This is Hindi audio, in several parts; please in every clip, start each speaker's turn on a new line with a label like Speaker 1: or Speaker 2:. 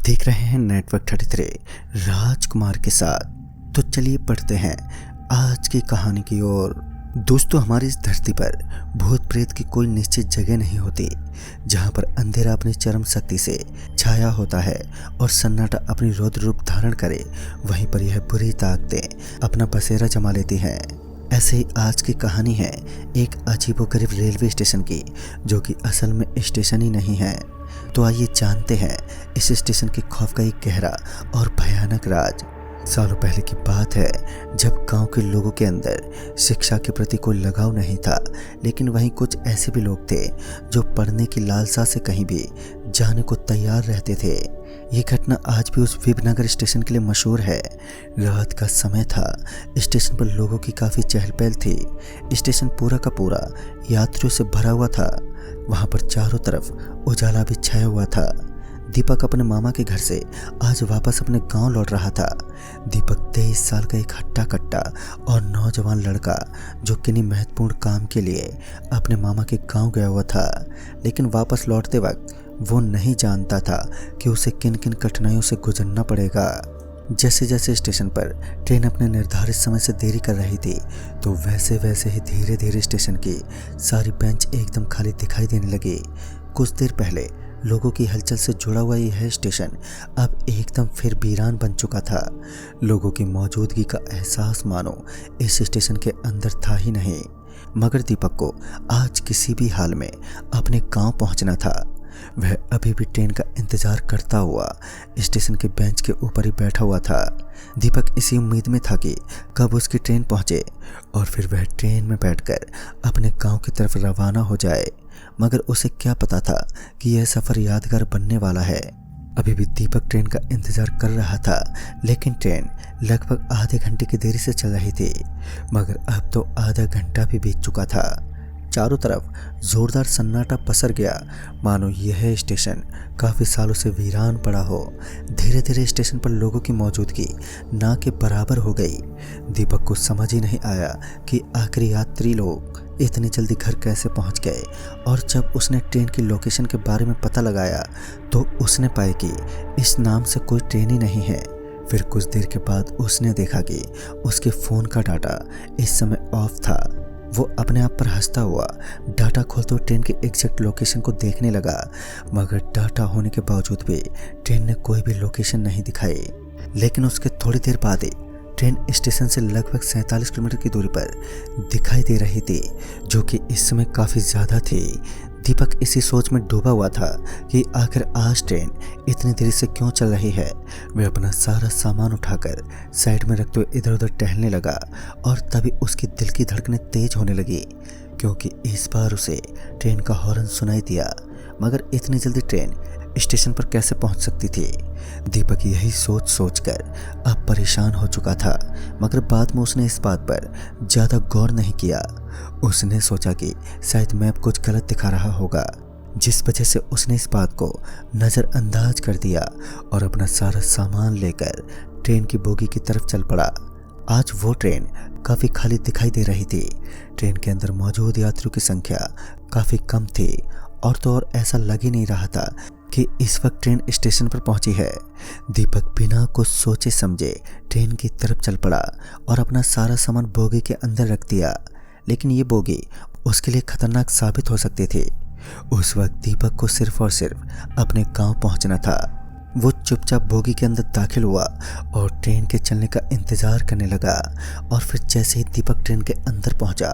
Speaker 1: देख रहे हैं नेटवर्क 33 राजकुमार के साथ। तो चलिए पढ़ते हैं आज की कहानी की ओर। दोस्तों, हमारी इस धरती पर भूत प्रेत की कोई निश्चित जगह नहीं होती जहां पर अंधेरा अपनी चरम शक्ति से छाया होता है और सन्नाटा अपनी रौद्र रूप धारण करे। वहीं पर यह बुरी ताकतें अपना बसेरा जमा लेती हैं। ऐसे ही आज की कहानी है एक अजीबोगरीब रेलवे स्टेशन की, जो कि असल में स्टेशन ही नहीं है। तो आइए जानते हैं इस स्टेशन के खौफ का एक गहरा और भयानक राज। सालों पहले की बात है, जब गांव के लोगों के अंदर शिक्षा के प्रति कोई लगाव नहीं था, लेकिन वहीं कुछ ऐसे भी लोग थे जो पढ़ने की लालसा से कहीं भी जाने को तैयार रहते थे। ये घटना आज भी उस विबनगर स्टेशन के लिए मशहूर है। रात का समय था, स्टेशन पर लोगों की काफ़ी चहल पहल थी। स्टेशन पूरा का पूरा यात्रियों से भरा हुआ था। वहाँ पर चारों तरफ उजाला भी छाया हुआ था। दीपक अपने मामा के घर से आज वापस अपने गांव लौट रहा था। दीपक 23 साल का एक हट्टा कट्टा और नौजवान लड़का, जो किन्हीं महत्वपूर्ण काम के लिए अपने मामा के गांव गया हुआ था। लेकिन वापस लौटते वक्त वो नहीं जानता था कि उसे किन किन कठिनाइयों से गुजरना पड़ेगा। जैसे जैसे स्टेशन पर ट्रेन अपने निर्धारित समय से देरी कर रही थी, तो वैसे वैसे ही धीरे धीरे स्टेशन की सारी बेंच एकदम खाली दिखाई देने लगी। कुछ देर पहले लोगों की हलचल से जुड़ा हुआ यह स्टेशन अब एकदम फिर वीरान बन चुका था। लोगों की मौजूदगी का एहसास मानो इस स्टेशन के अंदर था ही नहीं। मगर दीपक को आज किसी भी हाल में अपने गांव पहुंचना था। वह अभी भी ट्रेन का इंतजार करता हुआ स्टेशन के बेंच के ऊपर ही बैठा हुआ था। दीपक इसी उम्मीद में था कि कब उसकी ट्रेन पहुंचे और फिर वह ट्रेन में बैठकर अपने गांव की तरफ रवाना हो जाए। मगर उसे क्या पता था कि यह सफ़र यादगार बनने वाला है। अभी भी दीपक ट्रेन का इंतजार कर रहा था, लेकिन ट्रेन लगभग आधे घंटे की देरी से चल रही थी। मगर अब तो आधा घंटा भी बीत चुका था। चारों तरफ जोरदार सन्नाटा पसर गया, मानो यह स्टेशन काफ़ी सालों से वीरान पड़ा हो। धीरे धीरे स्टेशन पर लोगों की मौजूदगी ना के बराबर हो गई। दीपक को समझ ही नहीं आया कि आखिर यात्री लोग इतनी जल्दी घर कैसे पहुंच गए। और जब उसने ट्रेन की लोकेशन के बारे में पता लगाया, तो उसने पाया कि इस नाम से कोई ट्रेन ही नहीं है। फिर कुछ देर के बाद उसने देखा कि उसके फ़ोन का डाटा इस समय ऑफ था। वो अपने आप पर हंसता हुआ डाटा खोलते हुए ट्रेन के एग्जैक्ट लोकेशन को देखने लगा। मगर डाटा होने के बावजूद भी ट्रेन ने कोई भी लोकेशन नहीं दिखाई। लेकिन उसके थोड़ी देर बाद ही ट्रेन स्टेशन से लगभग 47 किलोमीटर की दूरी पर दिखाई दे रही थी, जो कि इस समय काफ़ी ज़्यादा थी। दीपक इसी सोच में डूबा हुआ था कि आखिर आज ट्रेन इतनी देरी से क्यों चल रही है। वह अपना सारा सामान उठाकर साइड में रखते हुए इधर उधर टहलने लगा। और तभी उसकी दिल की धड़कनें तेज होने लगी, क्योंकि इस बार उसे ट्रेन का हॉर्न सुनाई दिया। मगर इतनी जल्दी ट्रेन स्टेशन पर कैसे पहुंच सकती थी। दीपक यही सोच सोचकर अब परेशान हो चुका था। मगर बाद में उसने इस बात पर ज़्यादा गौर नहीं किया। उसने सोचा कि शायद मैप कुछ गलत दिखा रहा होगा, जिस वजह से उसने इस बात को नज़रअंदाज कर दिया और अपना सारा सामान लेकर ट्रेन की बोगी की तरफ चल पड़ा। आज वो ट्रेन काफ़ी खाली दिखाई दे रही थी। ट्रेन के अंदर मौजूद यात्रियों की संख्या काफ़ी कम थी। और तो और ऐसा लग ही नहीं रहा था कि इस वक्त ट्रेन स्टेशन पर पहुंची है। दीपक बिना कुछ सोचे समझे ट्रेन की तरफ चल पड़ा और अपना सारा सामान बोगी के अंदर रख दिया। लेकिन ये बोगी उसके लिए खतरनाक साबित हो सकती थी। उस वक्त दीपक को सिर्फ और सिर्फ अपने गांव पहुंचना था। वो चुपचाप बोगी के अंदर दाखिल हुआ और ट्रेन के चलने का इंतज़ार करने लगा। और फिर जैसे ही दीपक ट्रेन के अंदर पहुंचा,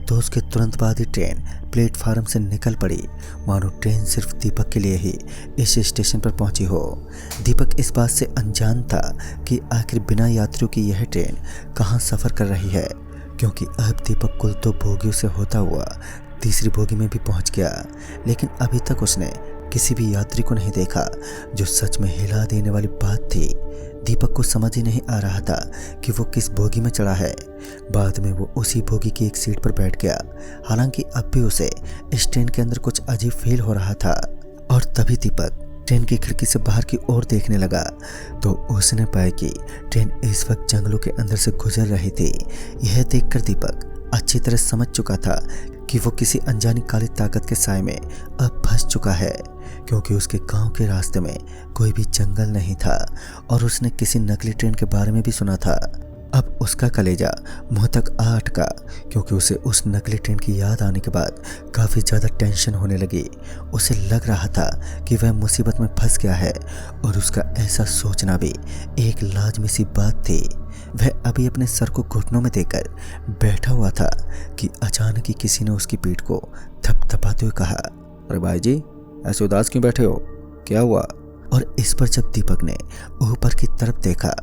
Speaker 1: तो उसके तुरंत बाद ही ट्रेन प्लेटफार्म से निकल पड़ी, मानो ट्रेन सिर्फ दीपक के लिए ही इस स्टेशन पर पहुंची हो। दीपक इस बात से अनजान था कि आखिर बिना यात्रियों की यह ट्रेन कहाँ सफ़र कर रही है, क्योंकि अब दीपक कुल 2 बोगियों से होता हुआ तीसरी बोगी में भी पहुंच गया। लेकिन अभी तक उसने किसी भी यात्री को नहीं देखा, जो सच में हिला देने वाली बात थी। दीपक को समझ ही नहीं आ रहा था कि वो किस बोगी में चढ़ा है। बाद में वो उसी बोगी की एक सीट पर बैठ गया। हालांकि अब भी उसे इस ट्रेन के अंदर कुछ अजीब फील हो रहा था। और तभी दीपक ट्रेन की खिड़की से बाहर की ओर देखने लगा, तो उसने पाया कि ट्रेन इस वक्त जंगलों के अंदर से गुजर रही थी। यह देखकर दीपक अच्छी तरह समझ चुका था कि वो किसी अनजानी काली ताकत के साए में अब फंस चुका है, क्योंकि उसके गांव के रास्ते में कोई भी जंगल नहीं था और उसने किसी नकली ट्रेन के बारे में भी सुना था। अब उसका कलेजा मुंह तक आ अटका, क्योंकि उसे उस नकली ट्रेन की याद आने के बाद काफ़ी ज़्यादा टेंशन होने लगी। उसे लग रहा था कि वह मुसीबत में फंस गया है और उसका ऐसा सोचना भी एक लाजमी सी बात थी। वह अभी अपने सर को घुटनों में देकर बैठा हुआ था कि अचानक ही किसी ने उसकी पीठ को थपथपाते हुए कहा, अरे भाई जी, ऐसे उदास क्यों बैठे हो, क्या हुआ? और इस पर जब दीपक ने ऊपर की तरफ देखा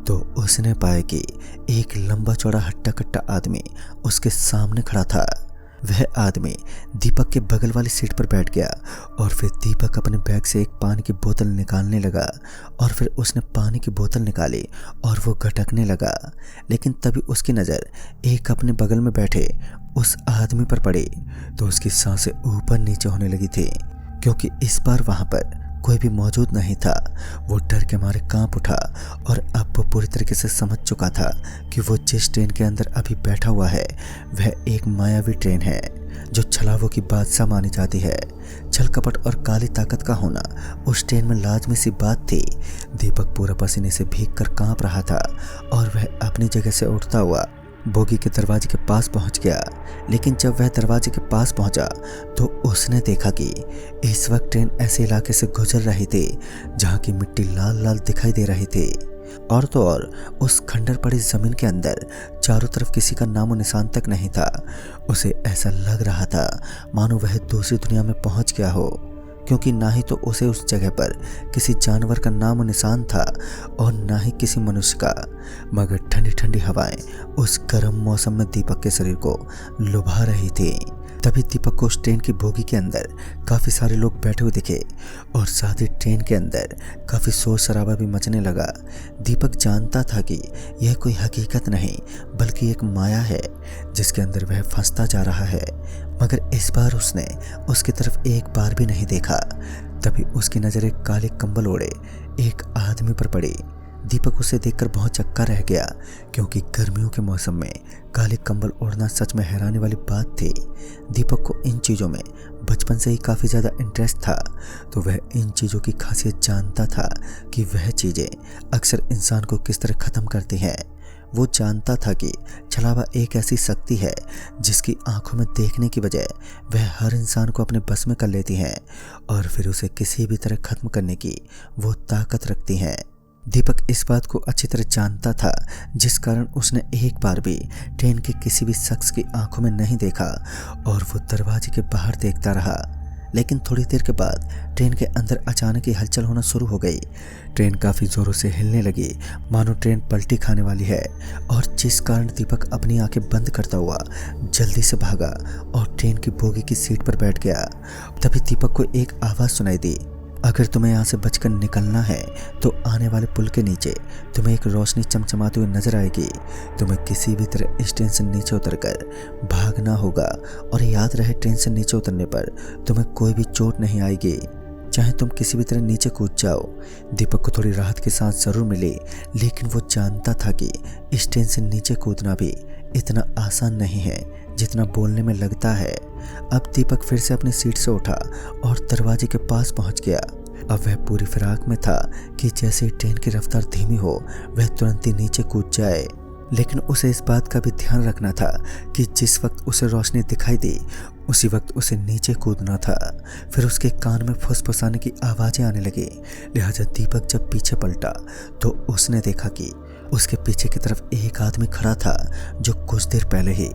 Speaker 1: तो उसने पाया कि एक लंबा चौड़ा हट्टा कट्टा आदमी उसके सामने खड़ा था। वह आदमी दीपक के बगल वाली सीट पर बैठ गया और फिर दीपक अपने बैग से एक पानी की बोतल निकालने लगा और फिर उसने पानी की बोतल निकाली और वो गटकने लगा। लेकिन तभी उसकी नज़र एक अपने बगल में बैठे उस आदमी पर पड़ी तो उसकी सांसें ऊपर नीचे होने लगी थी, क्योंकि इस बार वहाँ पर कोई भी मौजूद नहीं था। वो डर के मारे कांप उठा और अब वो पूरी तरीके से समझ चुका था कि वो जिस ट्रेन के अंदर अभी बैठा हुआ है वह एक मायावी ट्रेन है जो छलावों की बादशाह मानी जाती है। छल कपट और काली ताकत का होना उस ट्रेन में लाजमी सी बात थी। दीपक पूरा पसीने से भीगकर कांप रहा था और वह अपनी जगह से उठता हुआ बोगी के दरवाजे के पास पहुंच गया। लेकिन जब वह दरवाजे के पास पहुंचा तो उसने देखा कि इस वक्त ट्रेन ऐसे इलाके से गुजर रही थी जहां की मिट्टी लाल लाल दिखाई दे रही थी और तो और उस खंडर पड़ी जमीन के अंदर चारों तरफ किसी का नामो निशान तक नहीं था। उसे ऐसा लग रहा था मानो वह दूसरी दुनिया में पहुंच गया हो, क्योंकि ना ही तो उसे उस जगह पर किसी जानवर का नामो निशान था और ना ही किसी मनुष्य का, मगर ठंडी ठंडी हवाएं उस गर्म मौसम में दीपक के शरीर को लुभा रही थी। तभी दीपक को उस ट्रेन की बोगी के अंदर काफ़ी सारे लोग बैठे हुए दिखे और साथ ही ट्रेन के अंदर काफ़ी शोर शराबा भी मचने लगा। दीपक जानता था कि यह कोई हकीकत नहीं बल्कि एक माया है जिसके अंदर वह फंसता जा रहा है, मगर इस बार उसने उसकी तरफ एक बार भी नहीं देखा। तभी उसकी नज़र एक काले कंबल ओढ़े एक आदमी पर पड़ी। दीपक उसे देखकर बहुत चक्का रह गया, क्योंकि गर्मियों के मौसम में काले कंबल ओढ़ना सच में हैरानी वाली बात थी। दीपक को इन चीज़ों में बचपन से ही काफ़ी ज़्यादा इंटरेस्ट था, तो वह इन चीज़ों की खासियत जानता था कि वह चीज़ें अक्सर इंसान को किस तरह ख़त्म करती हैं। वो जानता था कि छलावा एक ऐसी शक्ति है जिसकी आंखों में देखने की बजाय वह हर इंसान को अपने बस में कर लेती हैं और फिर उसे किसी भी तरह ख़त्म करने की वो ताकत रखती हैं। दीपक इस बात को अच्छी तरह जानता था, जिस कारण उसने एक बार भी ट्रेन के किसी भी शख्स की आंखों में नहीं देखा और वो दरवाजे के बाहर देखता रहा। लेकिन थोड़ी देर के बाद ट्रेन के अंदर अचानक ही हलचल होना शुरू हो गई। ट्रेन काफ़ी ज़ोरों से हिलने लगी, मानो ट्रेन पलटी खाने वाली है, और जिस कारण दीपक अपनी आंखें बंद करता हुआ जल्दी से भागा और ट्रेन की बोगी की सीट पर बैठ गया। तभी दीपक को एक आवाज़ सुनाई दी, अगर तुम्हें यहाँ से बचकर निकलना है तो आने वाले पुल के नीचे तुम्हें एक रोशनी चमचमाती हुई नजर आएगी। तुम्हें किसी भी तरह इस ट्रेन से नीचे उतरकर भागना होगा, और याद रहे ट्रेन से नीचे उतरने पर तुम्हें कोई भी चोट नहीं आएगी, चाहे तुम किसी भी तरह नीचे कूद जाओ। दीपक को थोड़ी राहत की सांस जरूर मिली, लेकिन वो जानता था कि इस ट्रेन से नीचे कूदना भी इतना आसान नहीं है जितना बोलने में लगता है। अब दीपक फिर से अपनी सीट से उठा और दरवाजे के पास पहुंच गया। अब वह पूरी फिराक में था कि जैसे ही ट्रेन की रफ्तार धीमी हो वह तुरंत ही नीचे कूद जाए। लेकिन उसे इस बात का भी ध्यान रखना था कि जिस वक्त उसे रोशनी दिखाई दी उसी वक्त उसे नीचे कूदना था। फिर उसके कान में फुसफुसाने की आवाज़ें आने लगी। लिहाजा दीपक जब पीछे पलटा तो उसने देखा कि उसके पीछे की तरफ एक आदमी खड़ा था जो कुछ देर पहले ही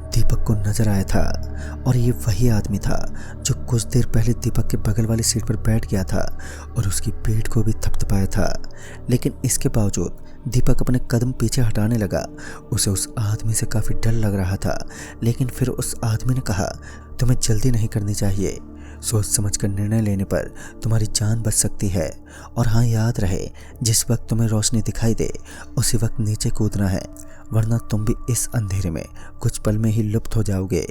Speaker 1: दीपक को नजर आया था, और ये वही आदमी था जो कुछ देर पहले दीपक के बगल वाली सीट पर बैठ गया था और उसकी पीठ को भी थपथपाया था। लेकिन इसके बावजूद दीपक अपने कदम पीछे हटाने लगा। उसे उस आदमी से काफ़ी डर लग रहा था, लेकिन फिर उस आदमी ने कहा, तुम्हें जल्दी नहीं करनी चाहिए, सोच समझ कर निर्णय लेने पर तुम्हारी जान बच सकती है, और हाँ याद रहे जिस वक्त तुम्हें रोशनी दिखाई दे उसी वक्त नीचे कूदना है, वरना तुम भी इस अंधेरे में कुछ पल में ही लुप्त हो जाओगे।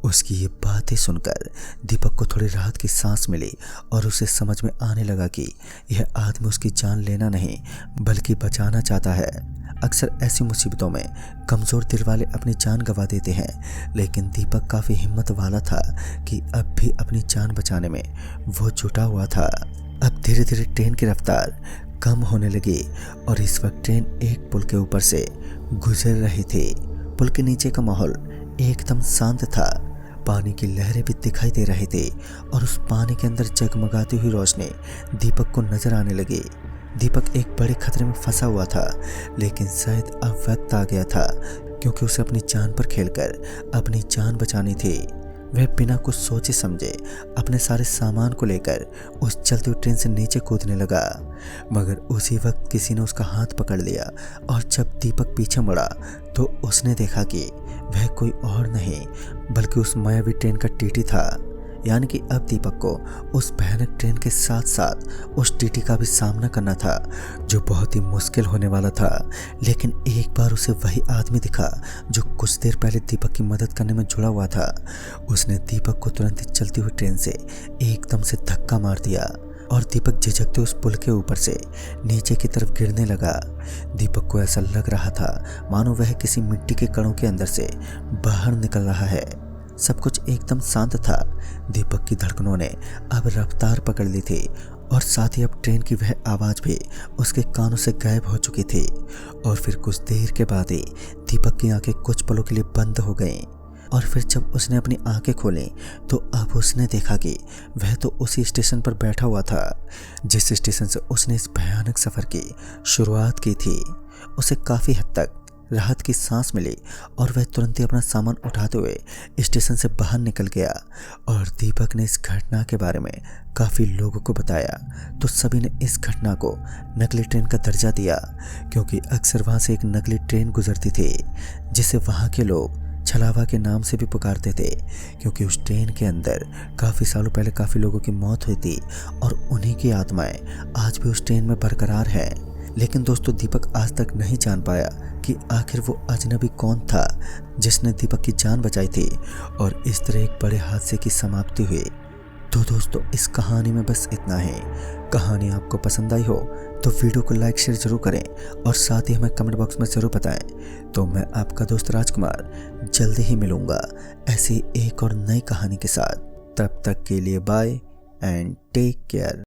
Speaker 1: उसकी ये बातें सुनकर दीपक को थोड़ी राहत की सांस मिली और उसे समझ में आने लगा कि यह आदमी उसकी जान लेना नहीं बल्कि बचाना चाहता है। अक्सर ऐसी मुसीबतों में कमज़ोर दिल वाले अपनी जान गंवा देते हैं, लेकिन दीपक काफ़ी हिम्मत वाला था कि अब भी अपनी जान बचाने में वो जुटा हुआ था। अब धीरे धीरे ट्रेन की रफ्तार कम होने लगी और इस वक्त ट्रेन एक पुल के ऊपर से गुजर रही थी। पुल के नीचे का माहौल एकदम शांत था। पानी की लहरें भी दिखाई दे रही थी और उस पानी के अंदर जगमगाती हुई रोशनी दीपक को नजर आने लगी। दीपक एक बड़े खतरे में फंसा हुआ था, लेकिन शायद अब वक्त आ गया था क्योंकि उसे अपनी जान पर खेलकर अपनी जान बचानी थी। वह बिना कुछ सोचे समझे अपने सारे सामान को लेकर उस चलती हुई ट्रेन से नीचे कूदने लगा, मगर उसी वक्त किसी ने उसका हाथ पकड़ लिया और जब दीपक पीछे मुड़ा तो उसने देखा कि वह कोई और नहीं बल्कि उस मायावी ट्रेन का टीटी था। यानी कि अब दीपक को उस भयानक ट्रेन के साथ साथ उस टीटी का भी सामना करना था जो बहुत ही मुश्किल होने वाला था। लेकिन एक बार उसे वही आदमी दिखा जो कुछ देर पहले दीपक की मदद करने में जुड़ा हुआ था। उसने दीपक को तुरंत ही चलती हुई ट्रेन से एकदम से धक्का मार दिया और दीपक झिझकते उस पुल के ऊपर से नीचे की तरफ गिरने लगा। दीपक को ऐसा लग रहा था मानो वह किसी मिट्टी के कणों के अंदर से बाहर निकल रहा है। सब कुछ एकदम शांत था। दीपक की धड़कनों ने अब रफ्तार पकड़ ली थी और साथ ही अब ट्रेन की वह आवाज़ भी उसके कानों से गायब हो चुकी थी। और फिर कुछ देर के बाद ही दीपक की आंखें कुछ पलों के लिए बंद हो गईं और फिर जब उसने अपनी आंखें खोली तो अब उसने देखा कि वह तो उसी स्टेशन पर बैठा हुआ था जिस स्टेशन से उसने इस भयानक सफ़र की शुरुआत की थी। उसे काफ़ी हद तक राहत की सांस मिली और वह तुरंत ही अपना सामान उठाते हुए स्टेशन से बाहर निकल गया। और दीपक ने इस घटना के बारे में काफ़ी लोगों को बताया तो सभी ने इस घटना को नकली ट्रेन का दर्जा दिया, क्योंकि अक्सर वहाँ से एक नकली ट्रेन गुजरती थी जिसे वहाँ के लोग छलावा के नाम से भी पुकारते थे, क्योंकि उस ट्रेन के अंदर काफ़ी सालों पहले काफ़ी लोगों की मौत हुई थी और उन्हीं की आत्माएं आज भी उस ट्रेन में बरकरार है। लेकिन दोस्तों, दीपक आज तक नहीं जान पाया कि आखिर वो अजनबी कौन था जिसने दीपक की जान बचाई थी और इस तरह एक बड़े हादसे की समाप्ति हुई। तो दोस्तों, इस कहानी में बस इतना ही। कहानी आपको पसंद आई हो तो वीडियो को लाइक शेयर जरूर करें और साथ ही हमें कमेंट बॉक्स में ज़रूर बताएं। तो मैं आपका दोस्त राजकुमार जल्दी ही मिलूँगा ऐसी एक और नई कहानी के साथ। तब तक के लिए बाय एंड टेक केयर।